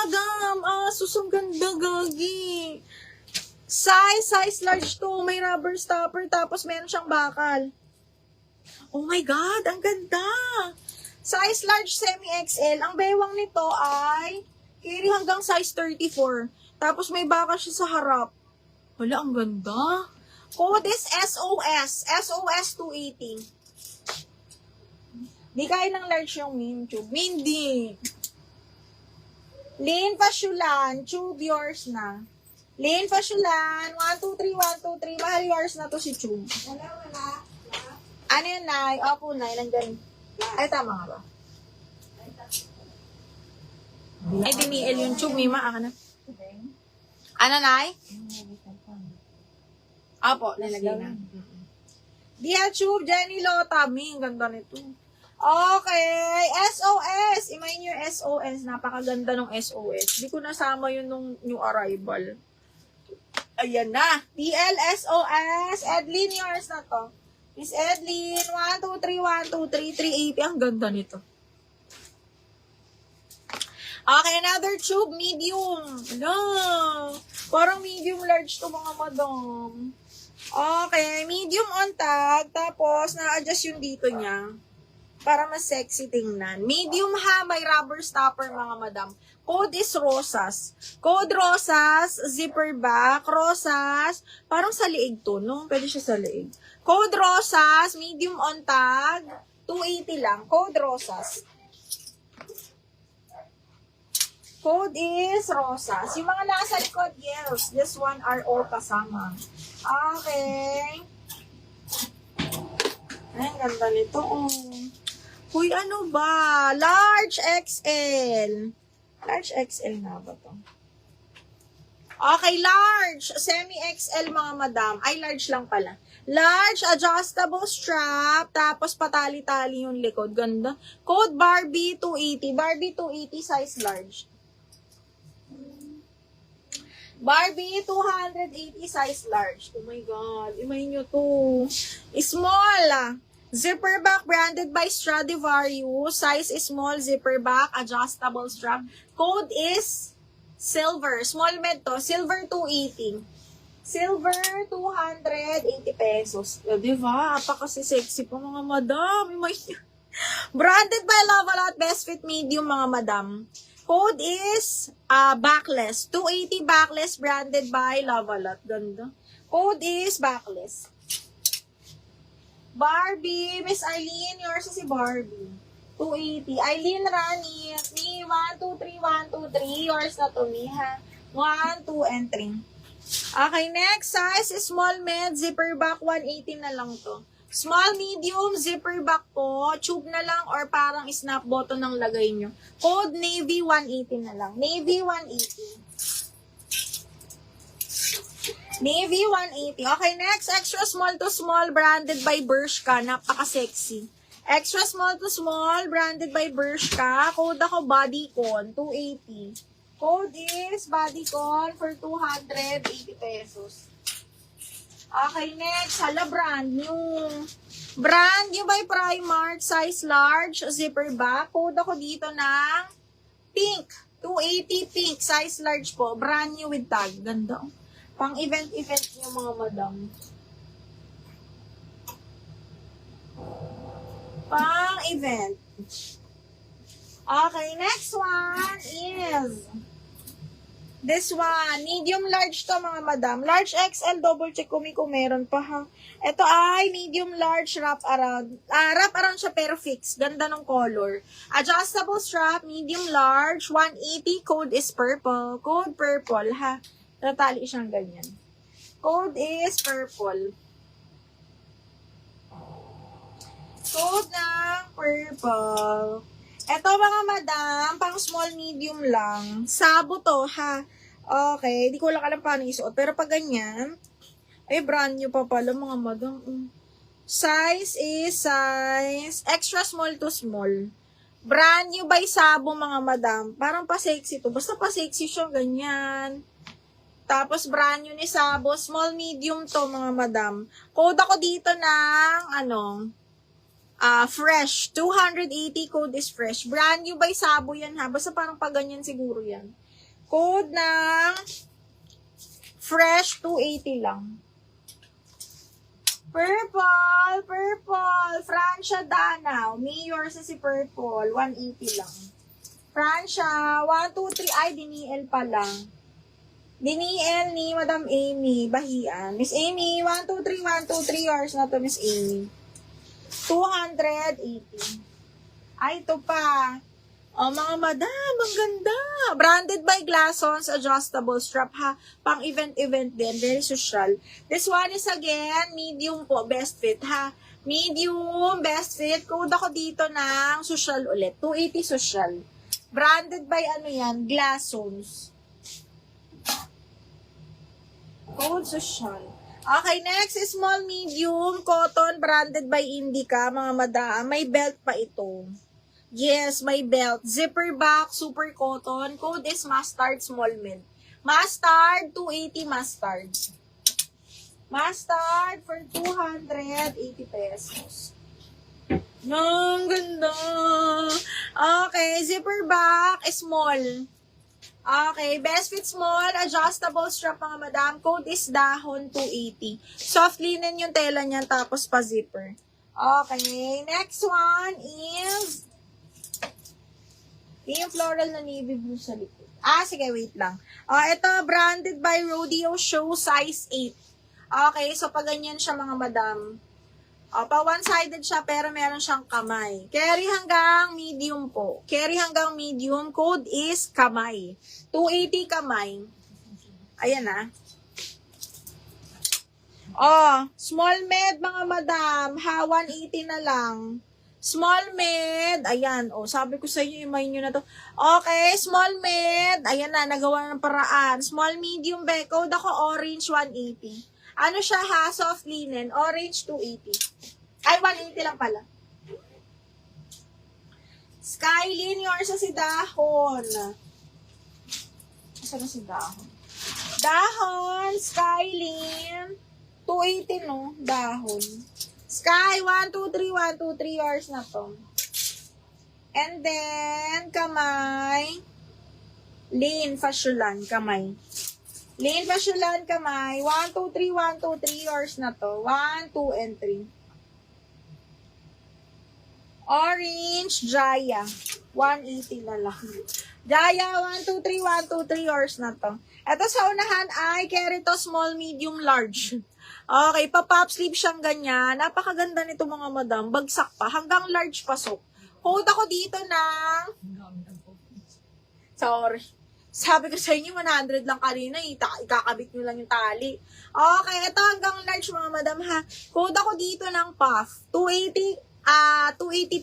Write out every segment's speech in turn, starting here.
madam. Asus, ang ganda, gagi. Size large to. May rubber stopper, tapos meron siyang bakal. Oh my God, ang ganda. Size large semi-XL. Ang bewang nito ay carry hanggang size 34. Tapos may bakal siya sa harap. Wala, ang ganda. Code is SOS. SOS 280. Di kaya ng large yung main tube. Hindi. Lane Pashulan, tube yours na. Lane Pashulan, 1, 2, 3, 1, 2, 3. Mahal yours na to si tube. Ano yan, Nay? Opo, Nay. Nandyan. Ay, tama nga ba? Ay, diniel yung tube. Mima, aka na. Ano, Nay? Opo, lalagay na. Dia tube, Jenny Lota. Ang ganda nito. Okay, SOS. Imayin yung SOS. Napakaganda ng SOS. Di ko nasama yun nung new arrival. Ayan na. DLSOS. Edlin, yours na to. Miss Edlin, 1, 2, 3, 1, 2, 3, 380. Ang ganda nito. Okay, another tube, medium. No. Parang medium large to mga madam. Okay, medium on tag. Tapos, na-adjust yung dito niya. Para mas sexy tingnan. Medium ha, may rubber stopper mga madam. Code is Rosas. Code Rosas, zipper back, Rosas. Parang sa liig to, no? Pwede siya sa liig. Code Rosas, medium on tag, 280 lang. Code Rosas. Code is Rosas. Yung mga nasa likod, girls, this one are all kasama. Okay. Ay, ang ganda nito. Oh. Uy, ano ba? Large XL. Large XL na ba to? Okay, large. Semi-XL mga madam. Ay, large lang pala. Large, adjustable strap, tapos patali-tali yung likod. Ganda. Code Barbie 280. Barbie 280, size large. Barbie 280, size large. Oh my God. Imay nyo to. Small. Zipper back branded by Stradivarius. Size is small, zipper back, adjustable strap. Code is silver. Small med to. Silver 280. Silver 280 pesos. Diba? Apakasi sexy po mga madam. Branded by Lavalot. Best fit medium mga madam. Code is backless. 280 backless branded by Lavalot. Ganda. Code is backless. Barbie, Miss Eileen, yours si Barbie. 280. Eileen Rani, me, 1, 2, 3, 1, 2, 3. Yours na to, me, ha? 1, 2, and 3. Okay, next size is small med, zipper back, 180 na lang to. Small, medium, zipper back po, tube na lang or parang snap button ang lagay nyo. Code Navy, 180 na lang. Navy, 180. Navy 180. Okay, next, extra small to small, branded by Bershka. Napaka-sexy. Extra small to small, branded by Bershka. Code ako Bodycon, 280. Code is Bodycon for 280 pesos. Okay, next, hala, brand new. Brand new by Primark, size large, zipper back. Code ako dito ng pink, 280 pink, size large po. Brand new with tag. Ganda. Pang event niyo mga madam. Pang event. Okay, next one is this one. Medium large to mga madam. Large XL, double check kung meron pa ha. Ito ay medium large wrap around. Wrap around siya pero fix. Ganda ng color. Adjustable strap, medium large, 180. Code is purple. Code purple ha. Natali siyang ganyan. Code is purple. Code ng purple. Ito mga madam, pang small medium lang. Sabo to ha. Okay, di ko lang alam paano isuot. Pero pag ganyan, ay brand new pa pala mga madam. Size is size extra small to small. Brand new by Sabo mga madam. Parang pa-sexy to. Basta pa-sexy siya ganyan. Tapos, brand new ni Sabo. Small, medium to, mga madam. Code ako dito ng, fresh. 280 code is fresh. Brand new by Sabo yan, ha? Basta parang pag ganyan siguro yan. Code ng fresh, 280 lang. Purple, Francia Danao. Mayor sa si Purple, 180 lang. Francia, 1, 2, 3, ay, diniel pa lang. Diniel ni Madam Amy, Bahian. Miss Amy, 1, 2, 3, 1, 2, 3 hours na to, Miss Amy. 280. Ay, ito pa. Oh, mga madam, ang ganda. Branded by Glassons, adjustable strap ha. Pang event din, very social. This one is again, medium po, best fit ha. Medium, best fit. Code ako dito ng social ulit. 280 social. Branded by ano yan, Glassons. Code social. Okay, next is small, medium, cotton, branded by Indica, mga madam. May belt pa ito. Yes, may belt. Zipper back, super cotton. Code is mustard, small mid. Mustard, 280 mustard. Mustard for 280 pesos. Ang ganda. Okay, zipper back, small. Okay, best fit small, adjustable strap mga madam. Code is dahon, 280. Soft linen yung tela niyan, tapos pa zipper. Okay, next one is yung floral na navy blue sa likod. Sige, wait lang. Ito, branded by Rodeo Show, size 8. Okay, so pag ganyan siya mga madam. Pa one-sided siya, pero meron siyang kamay. Carry hanggang medium po. Carry hanggang medium. Code is kamay. 280 kamay. Ayan na. Small med mga madam. 180 na lang. Small med, ayan, sabi ko sa inyo, imayin nyo na to. Okay, small med, ayan na, nagawa ng paraan. Small medium be, code ako orange, 180. Ano siya ha, soft linen, orange, 280. Ay, 180 lang pala. Skylin, yours sa si Dahon. Saan na si Dahon? Dahon, Skylin, 280 no, Dahon. Sky, 1, 2, 3, 1, 2, 3 hours na to. And then, kamay. Lane, fasyolan, kamay. Lane, fasyolan, kamay. 1, 2, 3, 1, 2, 3 hours na to. 1, 2, and 3. Orange, Jaya. 180 na lang. Jaya, 1, 2, 3, 1, 2, 3 hours na to. Ito sa unahan ay carry to small, medium, large. Okay, pa-pop sleeve siyang ganyan. Napakaganda nito mga madam. Bagsak pa. Hanggang large pasok. Code ako dito ng... Sorry. Sabi ko sa inyo, 100 lang kanina. Ikakabit nyo lang yung tali. Okay, ito hanggang large mga madam ha. Code ako dito ng puff. 280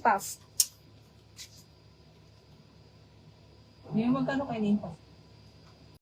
puff. Ngayon, magkano kayo na yung puff?